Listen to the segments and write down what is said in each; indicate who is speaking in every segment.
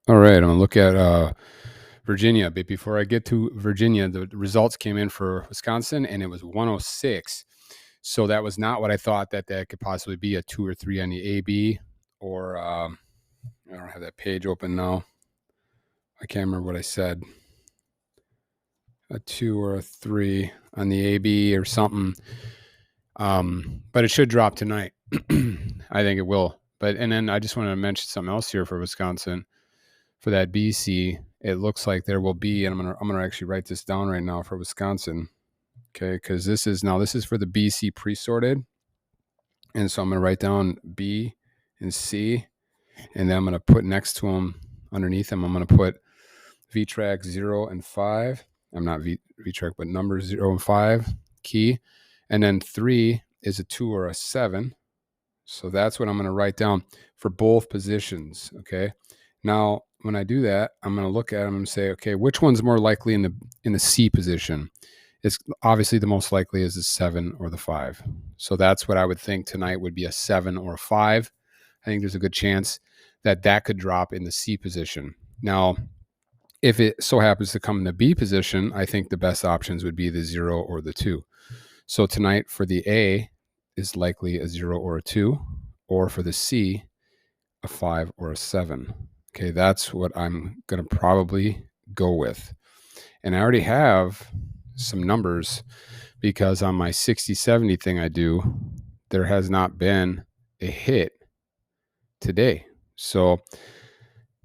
Speaker 1: All right, I'm gonna look at Virginia. But before I get to Virginia, the results came in for Wisconsin, and it was 106. So that was not what I thought that could possibly be, a 2 or 3 on the AB, or I don't have that page open now. I can't remember what I said. A 2 or a 3 on the AB or something. But it should drop tonight. I think it will. And then I just wanted to mention something else here for Wisconsin. For that BC, it looks like there will be, and I'm gonna actually write this down right now for Wisconsin. Okay, because this is for the BC pre-sorted. And so I'm gonna write down B and C, and then I'm gonna put next to them, underneath them, I'm gonna put VTrack 0 and 5. I'm not VTrack, but numbers 0 and 5 key. And then 3 is a 2 or a 7. So that's what I'm going to write down for both positions. Okay. Now, when I do that, I'm going to look at them and say, okay, which one's more likely in the C position? It's obviously the most likely is the 7 or the 5. So that's what I would think tonight would be, a 7 or a 5. I think there's a good chance that could drop in the C position. Now, if it so happens to come in the B position, I think the best options would be the 0 or the 2. So tonight for the A is likely a 0 or a 2, or for the C, a 5 or a 7. Okay, that's what I'm going to probably go with. And I already have some numbers, because on my 60-70 thing I do, there has not been a hit today. So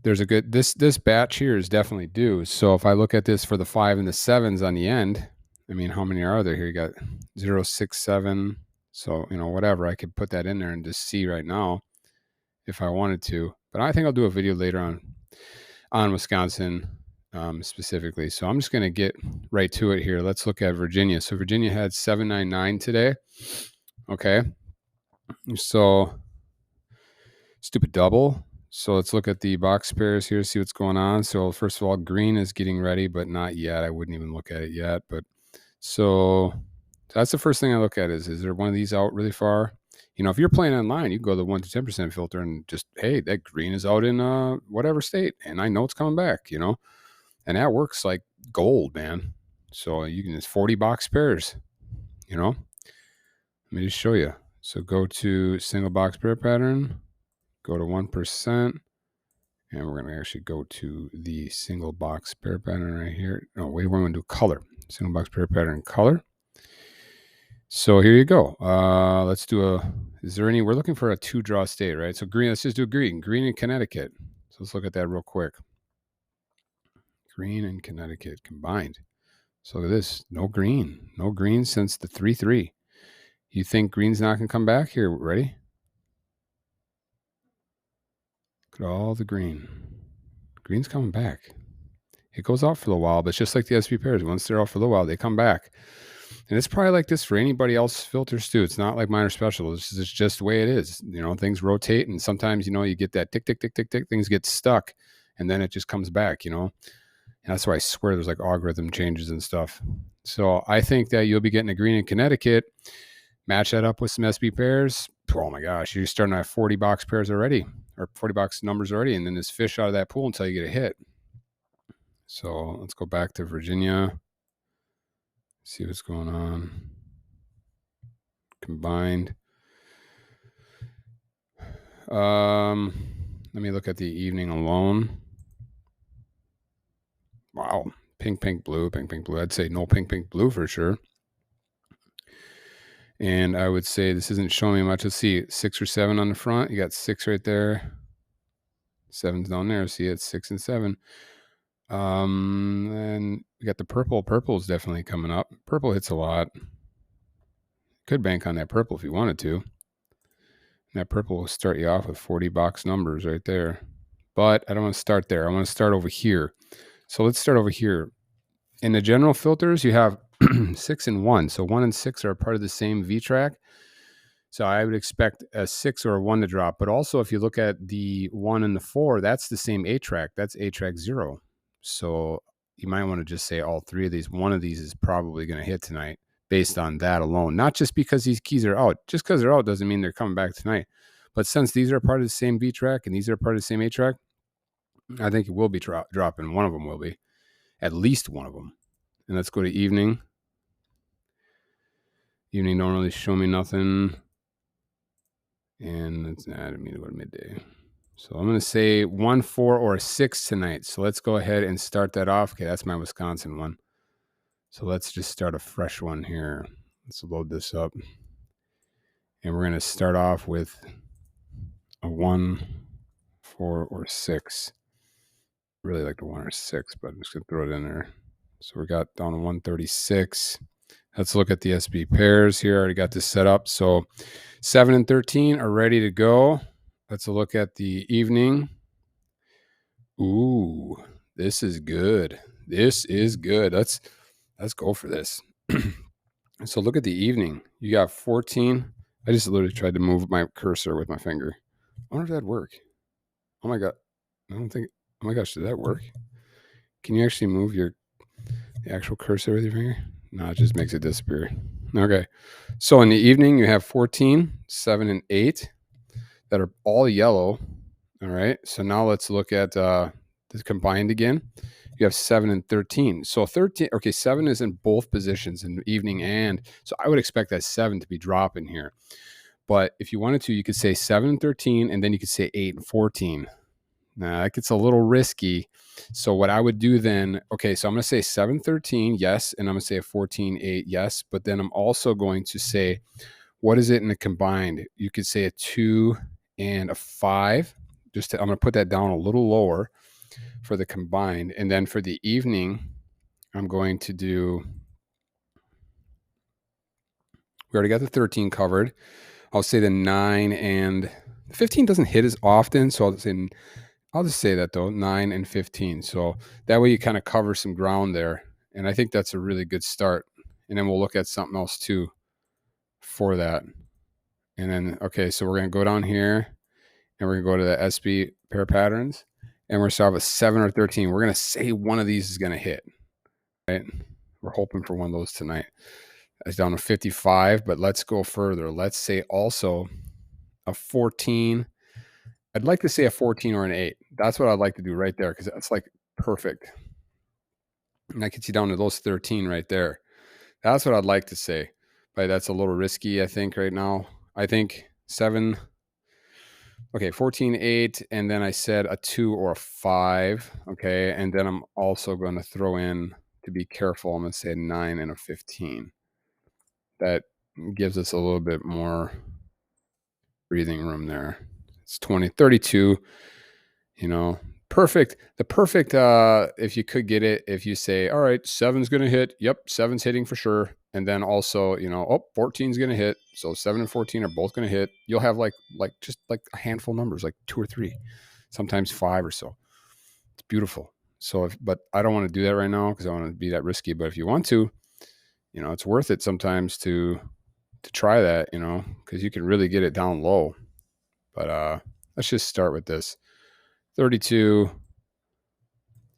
Speaker 1: there's a good, this batch here is definitely due. So if I look at this for the 5 and the 7s on the end, I mean, how many are there here? You got 0, 6, 7. So, whatever, I could put that in there and just see right now if I wanted to. But I think I'll do a video later on Wisconsin specifically. So I'm just going to get right to it here. Let's look at Virginia. So Virginia had 799 today. Okay. So stupid double. So let's look at the box pairs here, see what's going on. So first of all, green is getting ready, but not yet. I wouldn't even look at it yet. But so that's the first thing I look at is there one of these out really far? If you're playing online, you can go to the 1 to 10% filter and just, hey, that green is out in whatever state, and I know it's coming back, and that works like gold, man. So it's 40 box pairs, Let me just show you. So go to single box pair pattern, go to 1%, and we're going to actually go to the single box pair pattern right here. No, wait, we're going to do color. Single box pair pattern color. So here you go. Let's do we're looking for a 2 draw state, right? So green, let's just do green in Connecticut. So let's look at that real quick. Green and Connecticut combined. So look at this, no green since the 3-3. You think green's not going to come back here? Ready? Look at all the green. Green's coming back. It goes out for a little while, but it's just like the SP pairs. Once they're out for a little while, they come back. And it's probably like this for anybody else's filters too. It's not like mine are special. It's just the way it is. Things rotate, and sometimes, you get that tick, tick, tick, tick, tick. Things get stuck, and then it just comes back, And that's why I swear there's like algorithm changes and stuff. So I think that you'll be getting a green in Connecticut. Match that up with some SB pairs. Oh my gosh, you're starting to have 40 box pairs already, or 40 box numbers already, and then just fish out of that pool until you get a hit. So let's go back to Virginia. See what's going on. Combined. Let me look at the evening alone. Wow. Pink, pink, blue, pink, pink, blue. I'd say no pink, pink, blue for sure. And I would say this isn't showing me much. Let's see, 6 or 7 on the front. You got 6 right there. 7's down there. See, it's 6 and 7. And we got the purple. Purple is definitely coming up. Purple hits a lot. Could bank on that purple if you wanted to. And that purple will start you off with 40 box numbers right there. But I don't want to start there. I want to start over here. So let's start over here. In the general filters, you have 6 and 1. So 1 and 6 are part of the same VTrack. So I would expect a 6 or a 1 to drop. But also, if you look at the 1 and the 4, that's the same A track. That's A track 0. So you might want to just say all 3 of these. One of these is probably going to hit tonight based on that alone. Not just because these keys are out. Just because they're out doesn't mean they're coming back tonight. But since these are part of the same VTrack and these are part of the same A track, I think it will be dropping. One of them will be. At least one of them. And let's go to evening. Evening don't really show me nothing. And I didn't mean to go to midday. So I'm going to say 1, 4, or a 6 tonight. So let's go ahead and start that off. Okay, that's my Wisconsin one. So let's just start a fresh one here. Let's load this up. And we're going to start off with a 1, 4, or 6. Really like the 1 or 6, but I'm just going to throw it in there. So we got down to 136. Let's look at the SB pairs here. I already got this set up. So 7 and 13 are ready to go. Let's look at the evening. Ooh, this is good. This is good. Let's go for this. So look at the evening. You got 14. I just literally tried to move my cursor with my finger. I wonder if that'd work. Oh my God. I don't think, oh my gosh, did that work? Can you actually move the actual cursor with your finger? No, it just makes it disappear. Okay. So in the evening, you have 14, 7, and 8 that are all yellow. All right. So now let's look at this combined again. You have 7 and 13. So 13, okay, 7 is in both positions in the evening. And so I would expect that 7 to be dropping here. But if you wanted to, you could say 7 and 13, and then you could say 8 and 14. Now that gets a little risky. So what I would do then, okay, so I'm going to say 7, 13, yes. And I'm going to say a 14, 8, yes. But then I'm also going to say, what is it in the combined? You could say a 2 and a 5. I'm going to put that down a little lower for the combined. And then for the evening, I'm going to do, we already got the 13 covered. I'll say the 9 and 15 doesn't hit as often. So I'll just say that though, 9 and 15. So that way you kind of cover some ground there. And I think that's a really good start. And then we'll look at something else too for that. And then, okay, so we're going to go down here and we're going to go to the SB pair patterns. And we're going to start with 7 or 13. We're going to say one of these is going to hit, right? We're hoping for one of those tonight. That's down to 55, but let's go further. Let's say also a 14. I'd like to say a 14 or an 8. That's what I'd like to do right there because that's like perfect. And that gets you down to those 13 right there. That's what I'd like to say. But that's a little risky, I think, right now. I think 7. Okay, 14, 8, and then I said a 2 or a 5. Okay, and then I'm also going to throw in, to be careful, I'm going to say a 9 and a 15. That gives us a little bit more breathing room there. It's 20, 32, perfect. The perfect, if you could get it, if you say, all right, 7's going to hit. Yep, 7's hitting for sure. And then also, 14's going to hit. So 7 and 14 are both going to hit. You'll have just like a handful of numbers, like 2 or 3, sometimes 5 or so. It's beautiful. So, but I don't want to do that right now because I want to be that risky. But if you want to, it's worth it sometimes to try that, because you can really get it down low. But let's just start with this 32.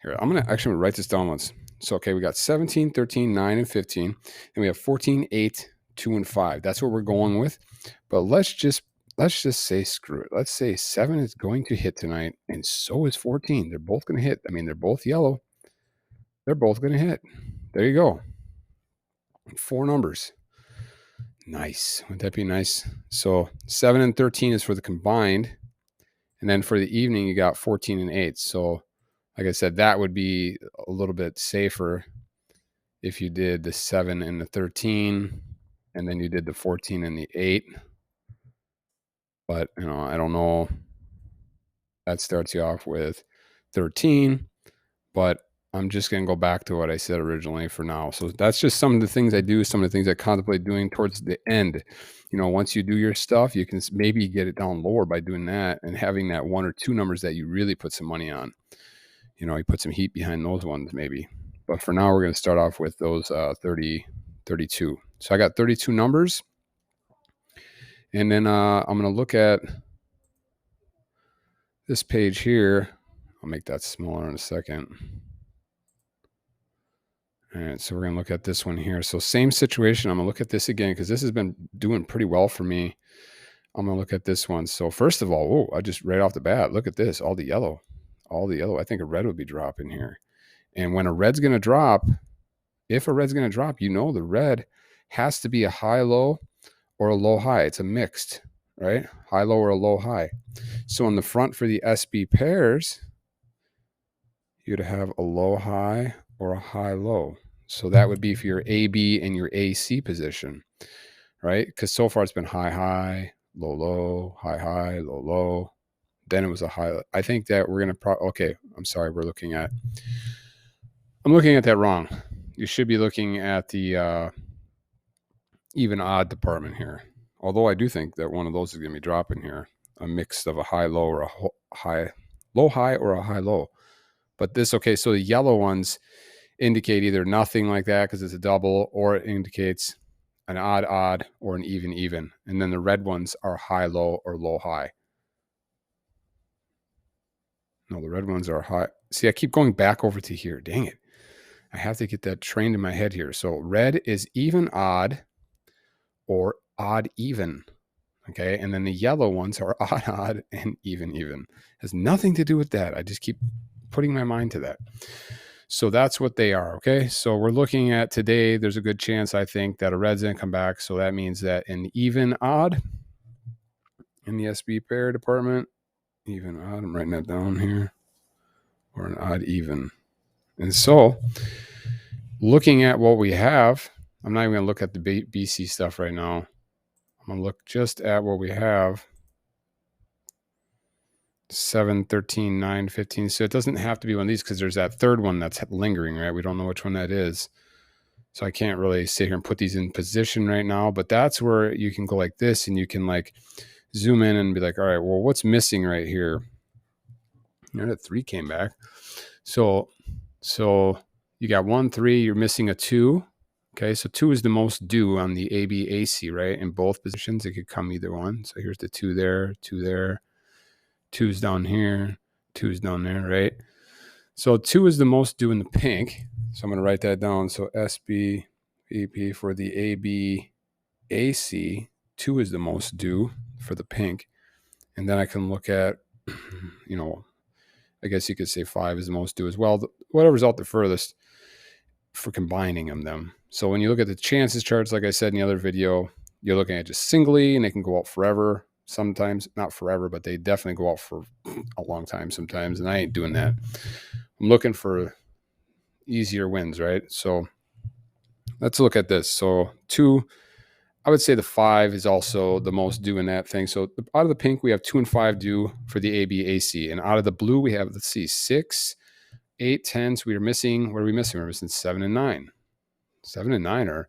Speaker 1: Here, I'm going to actually write this down once. So, okay, we got 17, 13, 9, and 15. And we have 14, 8, 2, and 5. That's what we're going with. But let's just say screw it. Let's say 7 is going to hit tonight, and so is 14. They're both going to hit. I mean, they're both yellow. They're both going to hit. There you go. 4 numbers. Nice. Wouldn't that be nice? So 7 and 13 is for the combined. And then for the evening, you got 14 and 8. So like I said, that would be a little bit safer if you did the 7 and the 13, and then you did the 14 and the 8. But, I don't know. That starts you off with 13, but I'm just going to go back to what I said originally for now. So that's just some of the things I do, some of the things I contemplate doing towards the end. Once you do your stuff, you can maybe get it down lower by doing that and having that 1 or 2 numbers that you really put some money on. You put some heat behind those ones maybe. But for now, we're going to start off with those 30, 32. So I got 32 numbers. And then I'm going to look at this page here. I'll make that smaller in a second. All right, so we're going to look at this one here. So same situation. I'm going to look at this again because this has been doing pretty well for me. I'm going to look at this one. So first of all, I just right off the bat, look at this, all the yellow. all the yellow. I think a red would be dropping here. And when a red's going to drop, if a red's going to drop, the red has to be a high-low or a low-high. It's a mixed, right? High-low or a low-high. So in the front for the SB pairs, you'd have a low-high or a high-low. So that would be for your AB and your AC position, right? Because so far it's been high-high, low-low, high-high, low-low. Then it was a high. I think that we're going to okay, I'm sorry. I'm looking at that wrong. You should be looking at the even odd department here. Although I do think that one of those is going to be dropping here. A mix of a high-low or a high, low-high or a high-low. But this, okay, so the yellow ones indicate either nothing like that because it's a double, or it indicates an odd or an even. And then the red ones are high-low or low-high. No, the red ones are high. See, I keep going back over to here. Dang it. I have to get that trained in my head here. So red is even odd or odd even. Okay. And then the yellow ones are odd and even. Has nothing to do with that. I just keep putting my mind to that. So that's what they are. Okay. So we're looking at today. There's a good chance, I think, that a red's going to come back. So that means that an even odd in the SB pair department, even odd, I'm writing that down here, or an odd even. And so looking at what we have, I'm not even going to look at the BC stuff right now. I'm going to look just at what we have. 7, 13, 9, 15. So it doesn't have to be one of these because there's that third one that's lingering, right? We don't know which one that is. So I can't really sit here and put these in position right now, but that's where you can go like this and you can like zoom in and be like, all right, well, what's missing right here? That 3 came back. So you got 1, 3, you're missing a 2. Okay, so 2 is the most due on the AB-AC, right? In both positions, it could come either one. So here's the 2 there, 2 there, 2's down here, 2's down there, right? So 2 is the most due in the pink. So I'm going to write that down. So SB, EP for the AB-AC, 2 is the most due for the pink. And then I can look at, I guess you could say 5 is the most due as well. Whatever's out the furthest for combining them. So when you look at the chances charts, like I said in the other video, you're looking at just singly, and they can go out forever. Sometimes, not forever, but they definitely go out for a long time sometimes, and I ain't doing that. I'm looking for easier wins, right? So let's look at this. So 2, I would say the 5 is also the most due in that thing. So out of the pink, we have 2 and 5 due for the AB-AC. And out of the blue, we have, let's see, 6, 8, 10. So we're missing, what are we missing? We're missing 7 and 9. 7 and 9 are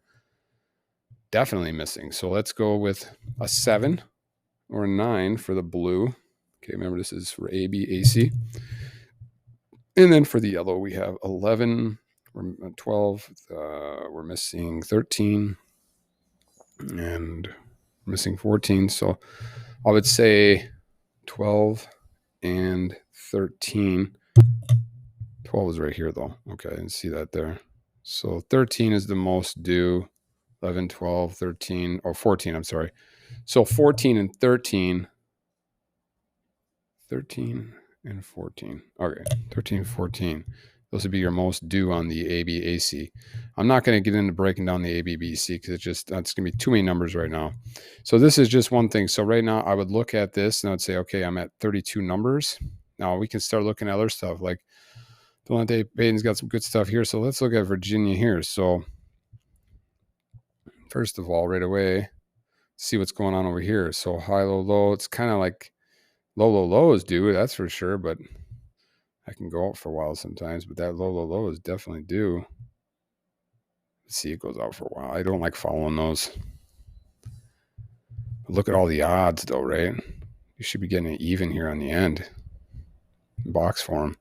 Speaker 1: definitely missing. So let's go with a 7 or a 9 for the blue. Okay, remember this is for AB-AC. And then for the yellow, we have 11, 12, we're missing 13, and missing 14. So I would say 12 and 13. 12 is right here, though. Okay, I didn't see that there. So 13 is the most due. 11, 12, 13, or 14, I'm sorry. So 14 and 13. 13 and 14. Okay, 13, 14. Those would be your most due on the AB-AC. I'm not going to get into breaking down the AB-BC because that's going to be too many numbers right now. So this is just one thing. So right now I would look at this and I would say, okay, I'm at 32 numbers. Now we can start looking at other stuff like Delonta Peyton's got some good stuff here. So let's look at Virginia here. So first of all, right away, see what's going on over here. So high, low, low. It's kind of like low, low, low is due. That's for sure. But I can go out for a while sometimes. But that low, low, low is definitely due. Let's see, it goes out for a while. I don't like following those. But look at all the odds, though, right? You should be getting it even here on the end. Box form.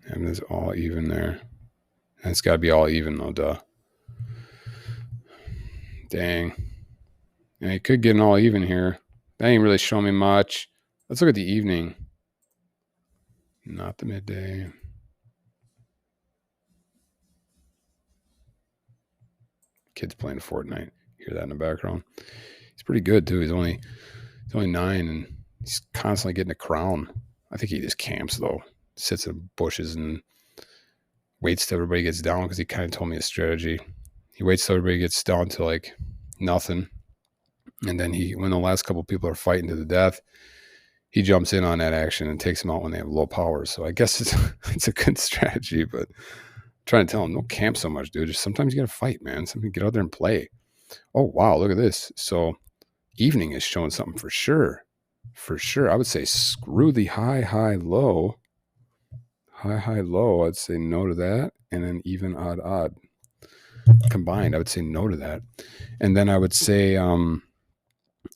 Speaker 1: And it's all even there. And it's got to be all even, though, duh. Dang. And it could get an all even here. That ain't really showing me much. Let's look at the evening. Not the midday. Kid's playing Fortnite. Hear that in the background. He's pretty good, too. He's only only 9, and he's constantly getting a crown. I think he just camps, though. Sits in bushes and waits till everybody gets down, because he kind of told me a strategy. He waits till everybody gets down to like nothing. And then when the last couple people are fighting to the death, he jumps in on that action and takes them out when they have low power. So I guess it's a good strategy, but I'm trying to tell him, don't camp so much, dude. Just sometimes you got to fight, man. Sometimes get out there and play. Oh, wow. Look at this. So evening is showing something for sure. For sure. I would say screw the high, high, low. High, high, low. I'd say no to that. And then even, odd, odd. Combined, I would say no to that. And then I would say,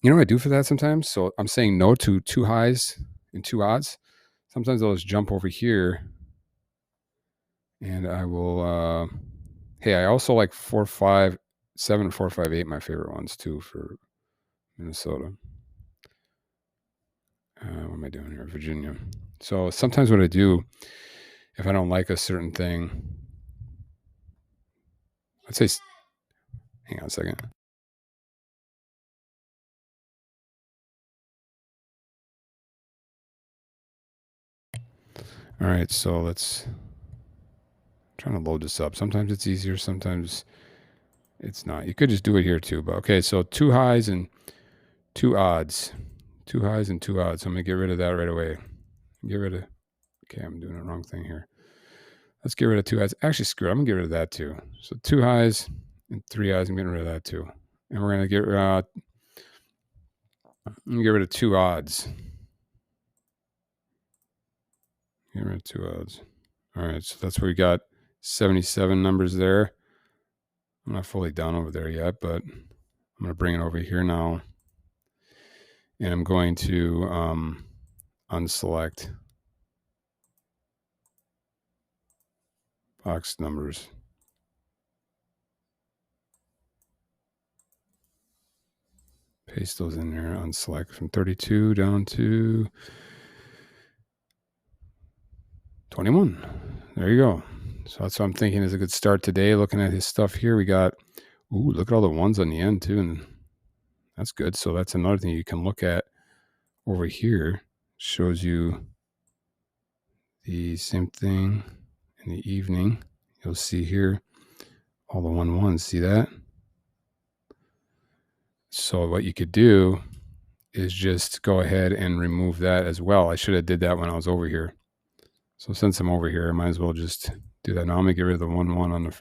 Speaker 1: you know what I do for that sometimes? So I'm saying no to 2 highs and 2 odds. Sometimes I'll just jump over here and I will, hey, I also like 4, 5, 7, 4, 5, 8, my favorite ones too for Minnesota. What am I doing here? Virginia. So sometimes what I do, if I don't like a certain thing, I'd say, hang on a second. All right, so let's trying to load this up. Sometimes it's easier, sometimes it's not. You could just do it here too, but okay. So 2 highs and 2 odds, 2 highs and 2 odds. So I'm gonna get rid of that right away. Get rid of. Okay, I'm doing the wrong thing here. Let's get rid of 2 odds. Actually, screw it. I'm gonna get rid of that too. So 2 highs and 3 odds. I'm getting rid of that too. And we're gonna get. I'm gonna get rid of 2 odds. Get rid of 2 odds. All right, so that's where we got 77 numbers there. I'm not fully done over there yet, but I'm gonna bring it over here now. And I'm going to unselect box numbers. Paste those in there, unselect from 32 down to 21. There you go. So that's what I'm thinking is a good start today. Looking at his stuff here, we got, ooh, look at all the ones on the end too. And that's good. So that's another thing you can look at over here. Shows you the same thing in the evening. You'll see here all the 1-1s. See that? So what you could do is just go ahead and remove that as well. I should have did that when I was over here. So since I'm over here, I might as well just do that. Now I'm going to get rid of the 1-1 on the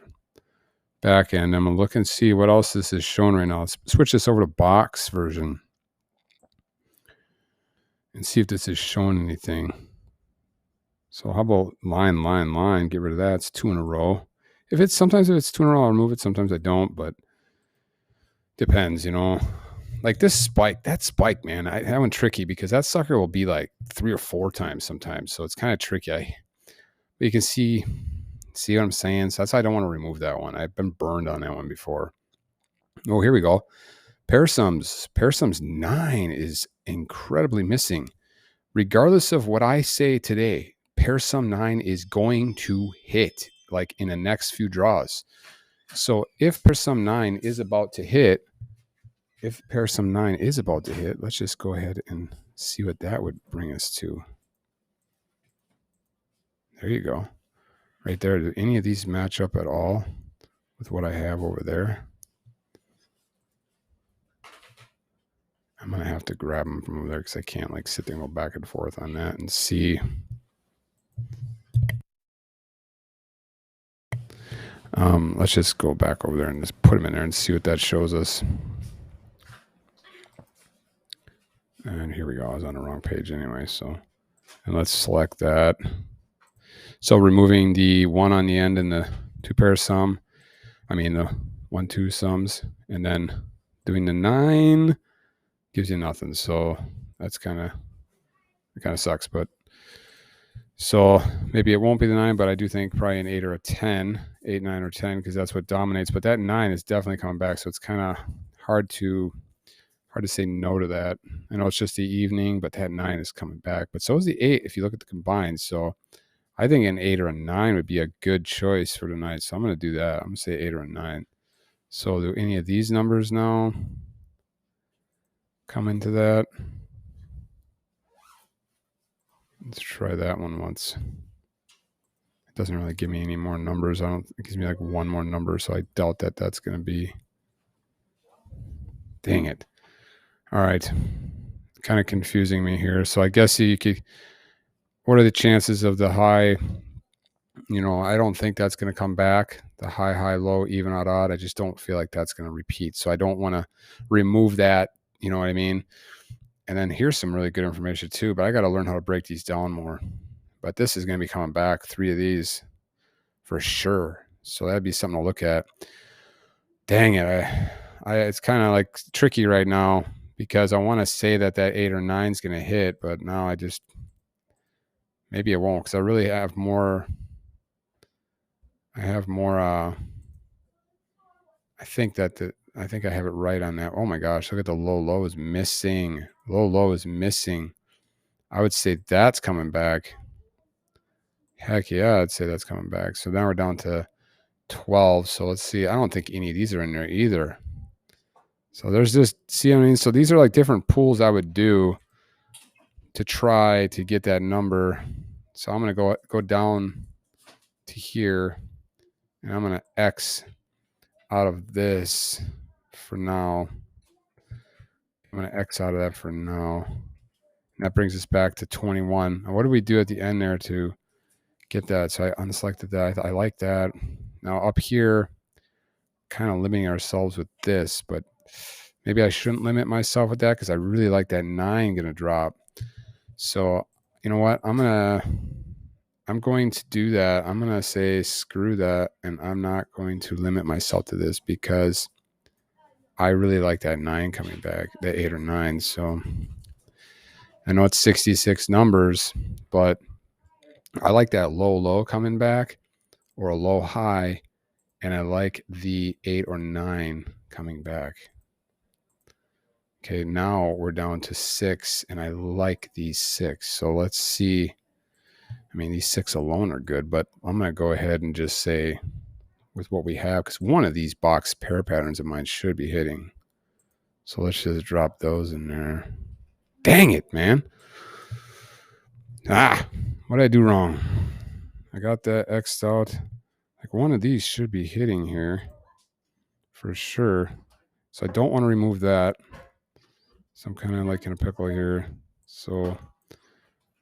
Speaker 1: back end. I'm going to look and see what else this is showing right now. Let's switch this over to box version and see if this is showing anything. So how about line, get rid of that. It's 2 in a row. Sometimes if it's 2 in a row, I'll remove it. Sometimes I don't, but depends, you know. Like this spike, man, that one tricky because that sucker will be like 3 or 4 times sometimes. So it's kind of tricky. But you can see what I'm saying? So that's why I don't want to remove that one. I've been burned on that one before. Oh, here we go. Pair sums 9 is incredibly missing. Regardless of what I say today, pair sum 9 is going to hit like in the next few draws. So if pair sum 9 is about to hit, let's just go ahead and see what that would bring us to. There you go. Right there. Do any of these match up at all with what I have over there? I'm going to have to grab them from over there because I can't like sit there and go back and forth on that and see. Let's just go back over there and just put them in there and see what that shows us. And here we go. I was on the wrong page anyway. So, and let's select that. So removing the 1 on the end and the 2 pair sum. I mean the 1-2 sums, and then doing the 9 gives you nothing. So that's it kind of sucks. But so maybe it won't be the 9, but I do think probably an 8 or a 10, 8, 9, or 10, because that's what dominates. But that 9 is definitely coming back. So it's kind of hard to say no to that. I know it's just the evening, but that 9 is coming back. But so is the 8 if you look at the combined. So I think an 8 or a 9 would be a good choice for tonight. So I'm going to do that. I'm going to say 8 or a 9. So do any of these numbers now come into that? Let's try that one once. It doesn't really give me any more numbers. It gives me like one more number, so I doubt that that's going to be. Dang it. All right. Kind of confusing me here. So I guess you could, what are the chances of the high? I don't think that's going to come back. The high, high, low, even, odd, odd. I just don't feel like that's going to repeat. So I don't want to remove that. You know what I mean? And then here's some really good information too, but I got to learn how to break these down more. But this is going to be coming back, 3 of these for sure. So that'd be something to look at. Dang it. It's kind of like tricky right now because I want to say that 8 or 9 is going to hit, but now maybe it won't because I really have more. I think I have it right on that. Oh my gosh, look at the low is missing. Low is missing. I would say that's coming back. Heck yeah, I'd say that's coming back. So now we're down to 12. So let's see. I don't think any of these are in there either. So there's this, see what I mean? So these are like different pools I would do to try to get that number. So I'm going to go down to here and I'm going to X out of this for now. I'm going to X out of that for now. And that brings us back to 21. Now, what do we do at the end there to get that? So I unselected that. I like that. Now up here, kind of limiting ourselves with this, but maybe I shouldn't limit myself with that because I really like that 9 going to drop. So you know what? I'm going to do that. I'm going to say screw that, and I'm not going to limit myself to this because I really like that 9 coming back, the 8 or 9. So I know it's 66 numbers, but I like that low coming back or a low high, and I like the 8 or 9 coming back. Okay, now we're down to 6, and I like these 6. So let's see. I mean, these 6 alone are good, but I'm going to go ahead and just say with what we have, because one of these box pair patterns of mine should be hitting. So let's just drop those in there. Dang it, man. What did I do wrong? I got that X'd out. Like one of these should be hitting here for sure. So I don't want to remove that. So I'm kind of like in a pickle here. So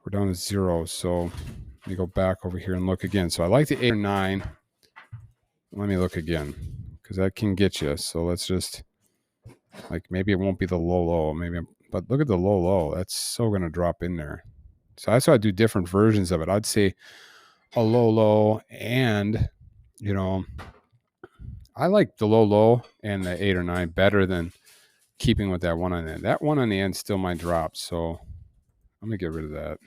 Speaker 1: we're down to 0. So let me go back over here and look again. So I like the 8 or 9. Let me look again because that can get you. So let's just like maybe it won't be the low. But look at the low. That's so going to drop in there. So that's why I do different versions of it. I'd say a low and, I like the low and the 8 or 9 better than keeping with that one on the end. That one on the end still might drop. So I'm going to get rid of that.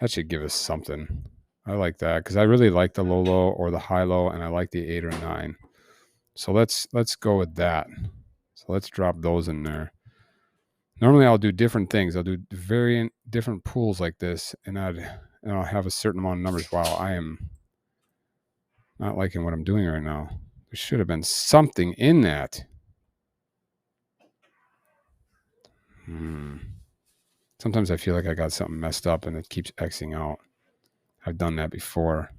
Speaker 1: That should give us something. I like that because I really like the low or the high low, and I like the 8 or 9. So let's go with that. So let's drop those in there. Normally I'll do different things. I'll do different pools like this, and I'll have a certain amount of numbers. Wow, I am not liking what I'm doing right now. There should have been something in that. Sometimes I feel like I got something messed up and it keeps Xing out. I've done that before.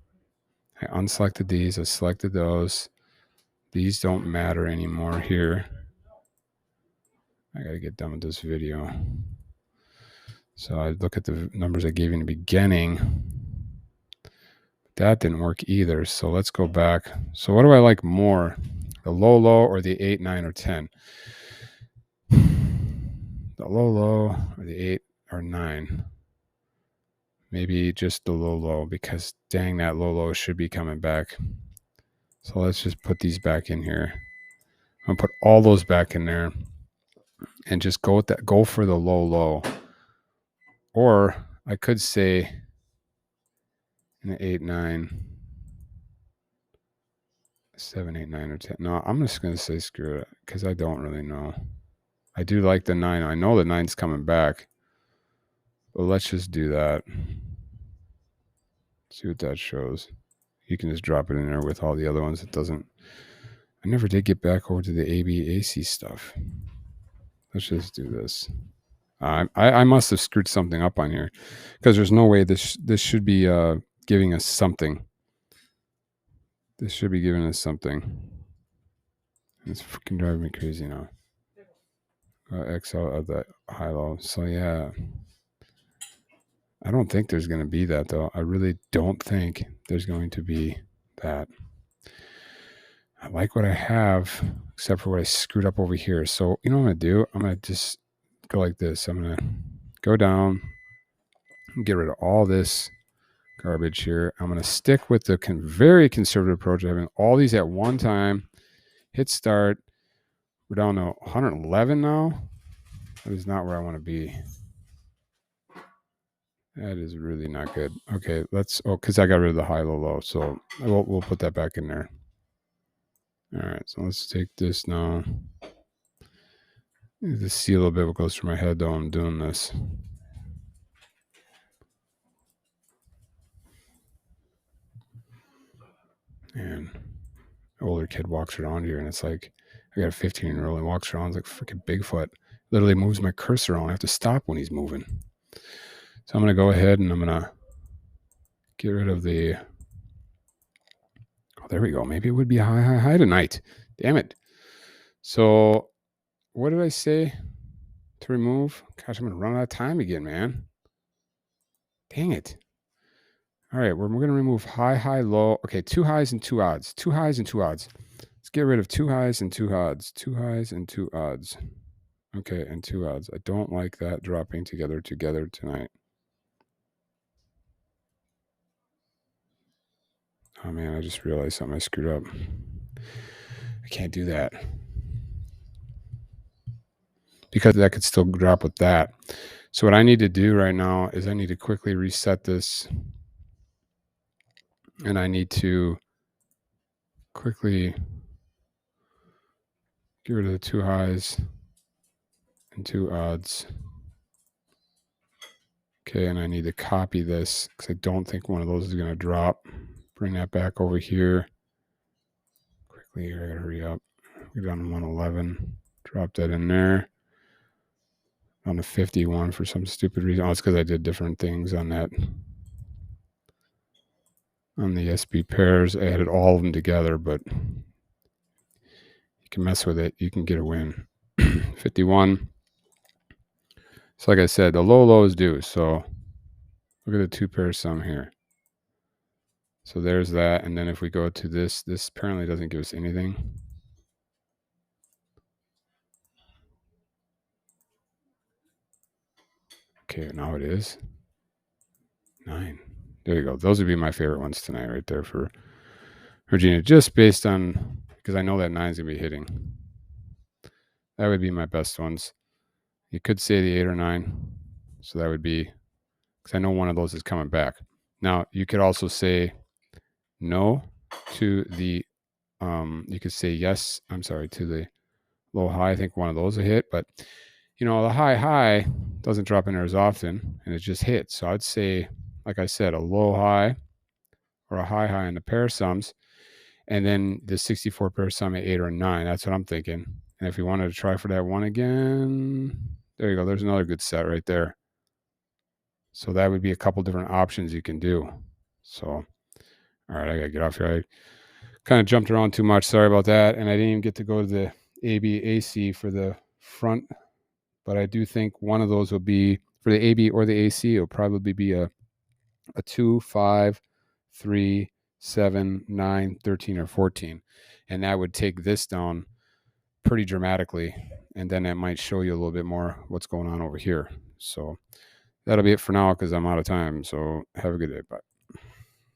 Speaker 1: I unselected these. I selected those. These don't matter anymore here. I got to get done with this video. So I look at the numbers I gave you in the beginning. That didn't work either. So let's go back. So what do I like more? The low or the 8, 9, or 10? The low or the 8 or 9? Maybe just the low because dang, that low should be coming back. So let's just put these back in here. I'm going to put all those back in there and just go with that. Go for the low. Or I could say in the 8, 9, 7, 8, 9, or 10. No, I'm just going to say screw it because I don't really know. I do like the 9. I know the 9's coming back. But let's just do that. See what that shows. You can just drop it in there with all the other ones. It doesn't. I never did get back over to the ABAC stuff. Let's just do this. I must have screwed something up on here because there's no way this should be giving us something. This should be giving us something. It's freaking driving me crazy now. X out of the high low. So yeah, I don't think there's going to be that though. I really don't think there's going to be that. I like what I have, except for what I screwed up over here. So you know what I'm going to do? I'm going to just go like this. I'm going to go down and get rid of all this garbage here. I'm going to stick with the very conservative approach of having all these at one time. Hit start. We're down to 111 now. That is not where I want to be. That is really not good. Okay, because I got rid of the high, low, low. So we'll put that back in there. All right, so let's take this now. To see a little bit what goes through my head though I'm doing this. And older kid walks around here and it's like I got a 15-year-old and walks around like freaking Bigfoot. Literally moves my cursor around. I have to stop when he's moving. So I'm gonna go ahead and I'm gonna get rid of the. Oh, there we go. Maybe it would be a high tonight. Damn it. So what did I say to remove? Gosh, I'm gonna run out of time again, man. Dang it. All right, we're going to remove high, low. Okay, 2 highs and 2 odds. 2 highs and 2 odds. Let's get rid of 2 highs and 2 odds. 2 highs and 2 odds. Okay, and 2 odds. I don't like that dropping together tonight. Oh man, I just realized something I screwed up. I can't do that. Because that could still drop with that. So what I need to do right now is I need to quickly reset this. And I need to quickly get rid of the 2 highs and 2 odds. Okay, and I need to copy this because I don't think one of those is going to drop. Bring that back over here. Quickly here, I gotta hurry up. We're down to 111. Drop that in there. On the 51 for some stupid reason. Oh, it's because I did different things on that. On the SB pairs, I added all of them together, but you can mess with it. You can get a win. 51. So like I said, the low is due. So look at the 2 pair sum here. So there's that. And then if we go to this apparently doesn't give us anything. Okay, now it is 9. There you go. Those would be my favorite ones tonight right there for Virginia, just based on, because I know that 9's going to be hitting. That would be my best ones. You could say the 8 or 9. So that would be, because I know one of those is coming back. Now, you could also say no to the, you could say yes, to the low high. I think one of those will hit, but you know, the high doesn't drop in there as often and it just hits. So I'd say, like I said, a low high or a high on the pair sums, and then the 64 pair sum at 8 or 9. That's what I'm thinking. And if you wanted to try for that one again, there you go. There's another good set right there. So that would be a couple different options you can do. So, all right, I got to get off here. I kind of jumped around too much. Sorry about that. And I didn't even get to go to the AB, AC for the front. But I do think one of those will be, for the AB or the AC, it'll probably be a 2, 5, 3, 7, 9, 13, or 14. And that would take this down pretty dramatically. And then that might show you a little bit more what's going on over here. So that'll be it for now because I'm out of time. So have a good day. Bye.